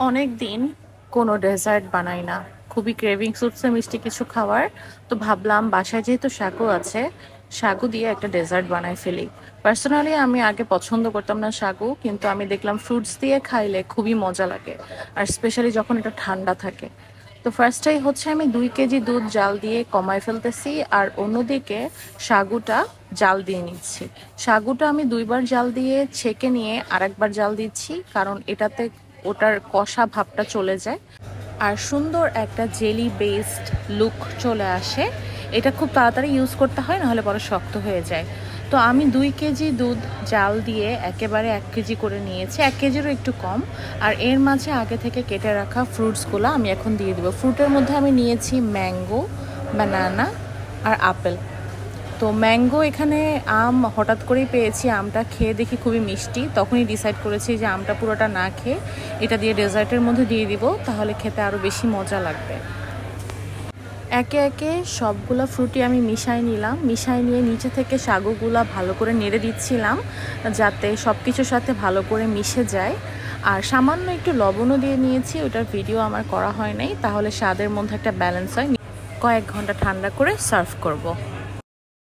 অনেক দিন কোনো ডেজার্ট বানাই না, খুবই ক্রেভিংস উঠছে মিষ্টি কিছু খাওয়ার। তো ভাবলাম বাসায় যেহেতু সাগু আছে, সাগু দিয়ে একটা ডেজার্ট বানাই ফেলি। পার্সোনালি আমি আগে পছন্দ করতাম না সাগু, কিন্তু আমি দেখলাম ফ্রুটস দিয়ে খাইলে খুবই মজা লাগে, আর স্পেশালি যখন এটা ঠান্ডা থাকে। তো ফার্স্টেই হচ্ছে আমি 2 কেজি দুধ জাল দিয়ে কমায় ফেলতেছি, আর অন্যদিকে সাগুটা জাল দিয়ে নিচ্ছি। সাগুটা আমি 2বার জাল দিয়ে ছেঁকে নিয়ে আরেকবার জাল দিচ্ছি, কারণ এটাতে ওটার কষা ভাবটা চলে যায় আর সুন্দর একটা জেলি বেসড লুক চলে আসে। এটা খুব তাড়াতাড়ি ইউজ করতে হয়, নাহলে পরে শক্ত হয়ে যায়। তো আমি 2 কেজি দুধ জাল দিয়ে একেবারে 1 কেজি করে নিয়েছি, 1 কেজিরও একটু কম। আর এর মাঝে আগে থেকে কেটে রাখা ফ্রুটসগুলো আমি এখন দিয়ে দিব। ফ্রুটের মধ্যে আমি নিয়েছি ম্যাঙ্গো, বানানা আর আপেল। তো ম্যাঙ্গো এখানে আম হঠাৎ করেই পেয়েছি, আমটা খেয়ে দেখি খুবই মিষ্টি, তখনই ডিসাইড করেছি যে আমটা পুরোটা না খেয়ে এটা দিয়ে ডেজার্টের মধ্যে দিয়ে দিব, তাহলে খেতে আরও বেশি মজা লাগবে। একে একে সবগুলা ফ্রুটি আমি মিশাই নিলাম, মিশাই নিয়ে নিচে থেকে সাগুগুলা ভালো করে নেড়ে দিচ্ছিলাম, যাতে সব কিছুর সাথে ভালো করে মিশে যায়। আর সামান্য একটু লবণও দিয়ে নিয়েছি, ওটার ভিডিও আমার করা হয় নাই, তাহলে স্বাদের মধ্যে একটা ব্যালেন্স হয়। কয়েক ঘন্টা ঠান্ডা করে সার্ভ করব।